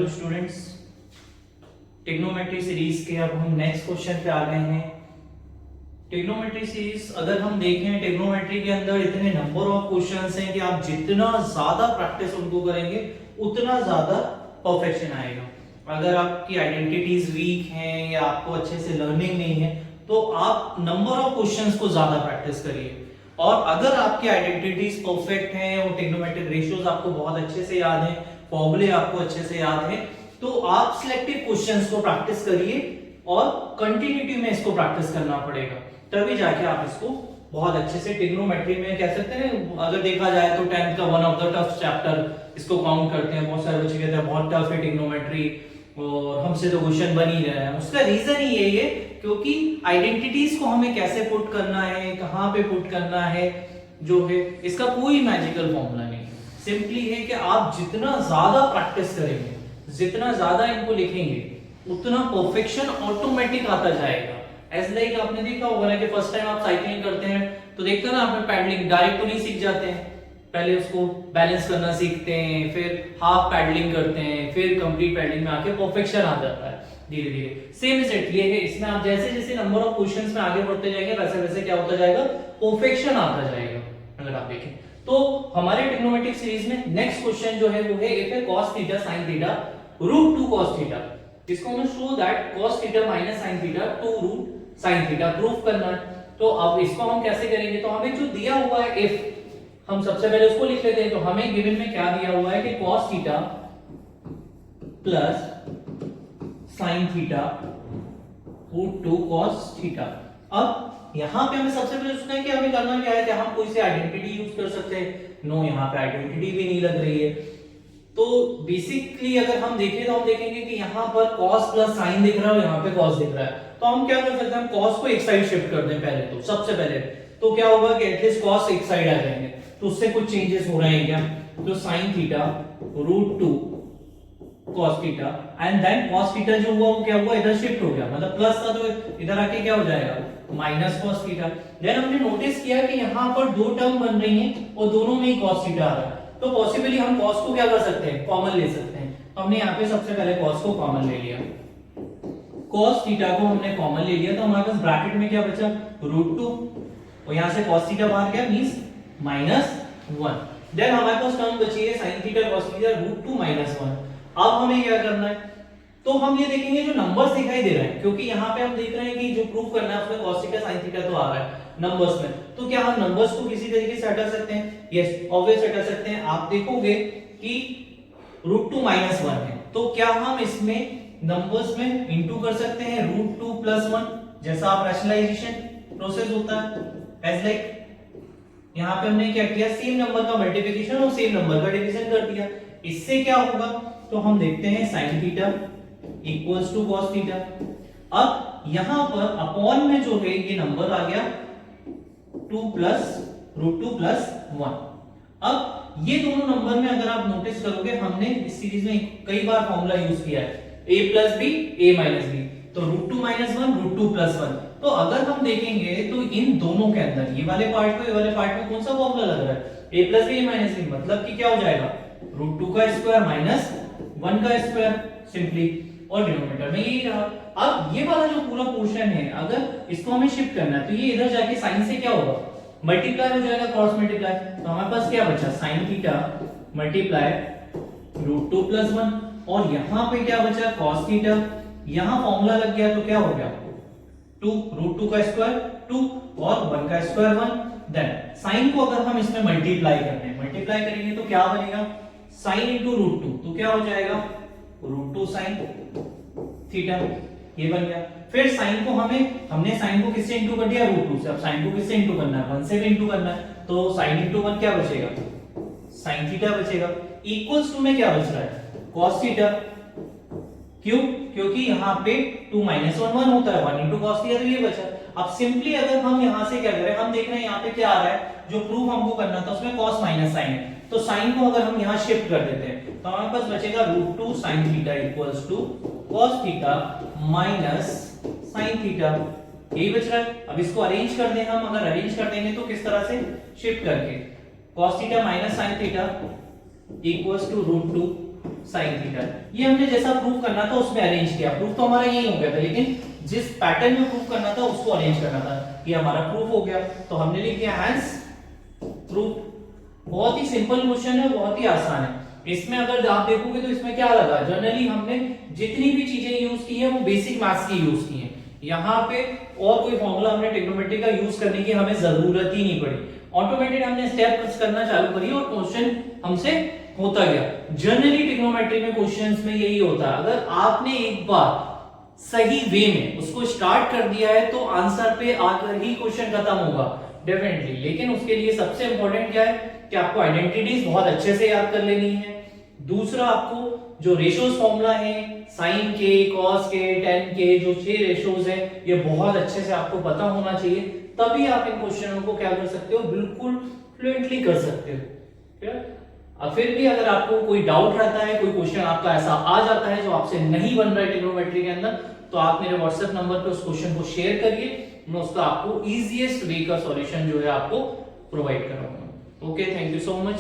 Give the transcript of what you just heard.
Hello students, trigonometry series के अब हम नेक्स्ट क्वेश्चन पे आ गए हैं। ट्रिग्नोमेट्री सीरीज अगर हम देखें, ट्रिग्नोमेट्री के अंदर इतने नंबर ऑफ क्वेश्चंस हैं कि आप जितना ज्यादा प्रैक्टिस उनको करेंगे उतना ज्यादा परफेक्शन आएगा। अगर आपकी आइडेंटिटीज वीक हैं या आपको अच्छे से लर्निंग नहीं है तो आप नंबर ऑफ क्वेश्चंस को ज्यादा प्रैक्टिस करिए। और अगर आपकी आइडेंटिटीज परफेक्ट हैं और ट्रिग्नोमेट्रिक रेशियोज आपको बहुत अच्छे से याद हैं, फॉर्मूले आपको अच्छे से याद हैं, तो आप सिलेक्टिव क्वेश्चंस को प्रैक्टिस करिए और कंटिन्यूटी में इसको प्रैक्टिस करना पड़ेगा, तभी जाके आप इसको बहुत अच्छे से ट्रिग्नोमेट्री में कह सकते हैं। अगर देखा जाए तो 10th का one of the tough chapter इसको काउंट करते हैं। बहुत सारे बच्चे कहते हैं बहुत टफ है ट्रिग्नोमेट्री और हमसे तो क्वेश्चन बन ही रहा है। उसका रीजन ही यही है क्योंकि आइडेंटिटीज को हमें कैसे पुट करना है, कहां पे पुट करना है, जो है इसका कोई मैजिकल फॉर्मूला नहीं। सिंपली है कि आप जितना ज्यादा प्रैक्टिस करेंगे, जितना ज्यादा इनको लिखेंगे, उतना परफेक्शन ऑटोमेटिक आता जाएगा। एज लाइक आपने देखा होगा ना कि फर्स्ट टाइम आप साइकिलिंग करते हैं तो देखते हैं ना, आप पैडलिंग डायरेक्ट तो नहीं सीख जाते हैं, पहले उसको बैलेंस करना सीखते हैं, फिर हाफ पैडलिंग करते हैं, फिर कंप्लीट पैडलिंग में आके परफेक्शन आ जाता है धीरे धीरे। सेम सेट ये है, इसमें आप जैसे जैसे नंबर ऑफ क्वेश्चंस में आगे बढ़ते जाएंगे वैसे वैसे क्या होता जाएगा, परफेक्शन आता जाएगा। अगर आप देखें तो हमारे ट्रिग्नोमेट्रिक सीरीज में नेक्स्ट क्वेश्चन जो है वो है if cos theta sin theta root 2 cos theta. इसको हमें show that cos theta minus sin theta 2 root sin theta proof करना है। तो अब इसको हम कैसे करेंगे, तो हमें जो दिया हुआ है if, हम सबसे पहले उसको लिख लेते हैं। तो हमें गिवन में क्या दिया हुआ है कि cos theta plus sin theta root 2 cos theta. अब यहां पे हमें सबसे पहले सोचना है कि हमें करना क्या है, कि हम कोई सी आइडेंटिटी यूज कर सकते हैं। नो, यहाँ पे आइडेंटिटी भी नहीं लग रही है। तो बेसिकली अगर हम देखें तो हम देखेंगे कि यहाँ पर cos प्लस sin दिख रहा है और यहाँ पे cos दिख रहा है। तो हम क्या कर सकते हैं, हम cos को एक साइड शिफ्ट कर दें पहले। तो सबसे पहले तो क्या होगा कि एटलीस्ट cos एक साइड आ जाएंगे। तो उससे कुछ चेंजेस हो रहे हैं क्या, तो sin theta root 2 cos theta and then cos theta जो हुआ वो क्या हुआ, इधर शिफ्ट हो गया, मतलब प्लस था तो इधर आके क्या हो जाएगा, माइनस cos थीटा। देन हमने नोटिस किया कि यहाँ पर दो टर्म बन रही हैं और दोनों में ही cos थीटा आ रहा है। तो पॉसिबली हम cos को क्या कर सकते हैं, कॉमन ले सकते हैं। तो हमने यहाँ पे सबसे पहले cos को कॉमन ले लिया, cos थीटा को हमने कॉमन ले लिया। तो हमारे पास ब्रैकेट में क्या बचा, रूट 2 और यहाँ से cos थीटा बाहर गया मींस माइनस 1। देन हमारे पास टर्म बची है sin theta cos theta root 2 minus 1। अब हमें क्या करना है, तो हम ये देखेंगे जो नंबर्स दिखाई दे रहे हैं, क्योंकि यहाँ पे हम देख रहे हैं कि जो प्रूफ करना है उसमें cos थीटा sin थीटा तो आ रहा है नंबर्स में। तो क्या हम नंबर्स को किसी तरीके से हटा सकते हैं, यस ऑब्वियस हटा सकते हैं। आप देखोगे कि रूट 2 माइनस 1 है, तो क्या हम इसमें नंबर्स में इंटू कर सकते हैं रूट 2 प्लस 1, जैसा आप रैशनलाइजेशन प्रोसेस होता है। एज लाइक यहाँ पे हमने क्या किया, सेम नंबर का मल्टीप्लिकेशन और सेम नंबर का डिवीजन कर दिया। इससे क्या होगा, तो हम देखते हैं sin theta equals to cos theta. अब यहां पर अपॉन में जो है ये नंबर आ गया 2 प्लस रूट 2 प्लस 1। अब ये दोनों नंबर में अगर आप नोटिस करोगे, हमने इस सीरीज में कई बार फॉर्मूला यूज किया है, a plus B a minus B, तो रूट 2 माइनस 1 रूट 2 प्लस 1। तो अगर हम देखेंगे तो इन दोनों के अंदर ये वाले पार्ट को ये वाले पार्ट में कौन सा फॉर्मूला लग रहा है, a plus B a minus B, मतलब कि क्या हो जाएगा, रूट 2 का स्क्वायर माइनस 1 का स्क्वायर सिंपली, और डिनोमिनेटर में यही रहा। अब ये वाला जो पूरा पोर्शन है, अगर इसको हमें शिफ्ट करना है तो ये इधर जाके साइन से क्या होगा, मल्टीप्लाई हो जाएगा, क्रॉस मल्टीप्लाई। तो हमारे पास क्या बचा, sin theta multiply root 2 plus 1, और यहां पे क्या बचा, cos थीटा। यहां फॉर्मूला लग गया तो क्या हो गया, 2 रूट 2 का स्क्वायर 2 और 1 का स्क्वायर 1। देन sin को अगर हम इसमें मल्टीप्लाई करते हैं, मल्टीप्लाई करेंगे तो क्या बनेगा, sin इनटू रूट 2, तो क्या हो जाएगा रूट 2 sin थीटा, ये बन गया। फिर sin को हमने sin को किससे इंटू कर दिया, रूट 2 से। अब sin को किससे इंटू करना है, 1 से भी इंटू करना है, तो sin इंटू 1 क्या बचेगा, sin थीटा बचेगा। इक्वल्स टू में क्या बच रहा है, cos थीटा। क्यों, क्योंकि यहाँ पे 2 माइनस 1 1 होता है, 1 इंटू cos थीटा, तो ये बचा। अब सिंपली अगर हम यहाँ से क्या करें, हम देख रहे हैं यहाँ पे क्या आ रहा है, जो प्रूफ हमको करना था उसमें cos माइनस sin है, तो sin को अगर हम यहाँ शिफ्ट कर देते हैं तो हमारे पास बचेगा root 2 sin theta equals to cos theta minus sin theta, यही बच रहा है। अब इसको अरेंज कर दें हम, अगर अरेंज कर देंगे तो किस तरह से, शिफ्ट करके cos theta minus sin theta equals to root 2 sine theta. ये हमने जैसा प्रूव करना था उसमें अरेंज किया, प्रूफ तो हमारा यही हो गया था, लेकिन जिस पैटर्न में प्रूफ करना था उसको अरेंज करना था। ये हमारा प्रूफ हो गया, तो हमने लिख दिया हैंस प्रूफ। बहुत ही सिंपल क्वेश्चन है, बहुत ही आसान है। इसमें अगर आप देखोगे तो इसमें क्या लगा, जनरली हमने जितनी भी चीजें यूज की है वो बेसिक मैथ्स की यूज की है। यहाँ पे और कोई फॉर्मूला हमने ट्रिग्नोमेट्री का यूज करने की हमें जरूरत ही नहीं पड़ी, ऑटोमेटेड हमने स्टेप्स करना चालू करी और क्वेश्चन हमसे होता गया। जनरली ट्रिग्नोमेट्री में क्वेश्चंस में यही होता है, अगर आपने एक बार सही वे में उसको स्टार्ट कर दिया है तो आंसर पे आकर ही क्वेश्चन खत्म होगा डेफिनेटली। लेकिन उसके लिए सबसे इंपॉर्टेंट क्या है कि आपको आइडेंटिटीज बहुत अच्छे से याद कर लेनी है। दूसरा, आपको जो रेशियोज फॉर्मूला है साइन के, कॉस के, टेन के, जो 6 रेशियोज है ये बहुत अच्छे से आपको पता होना चाहिए, तभी आप इन क्वेश्चनों को क्या कर सकते हो, बिल्कुल फ्लुएंटली कर सकते हो। ठीक है। अब फिर भी अगर आपको कोई डाउट रहता है, कोई क्वेश्चन आपका ऐसा आ जाता है जो आपसे नहीं बन रहा है ट्रिग्नोमेट्री के अंदर, तो आप मेरे व्हाट्सएप नंबर पे उस क्वेश्चन को शेयर करिए, मैं उसका आपको इजीएस्ट वे का सॉल्यूशन जो है आपको प्रोवाइड कराऊंगा। Okay, thank you so much.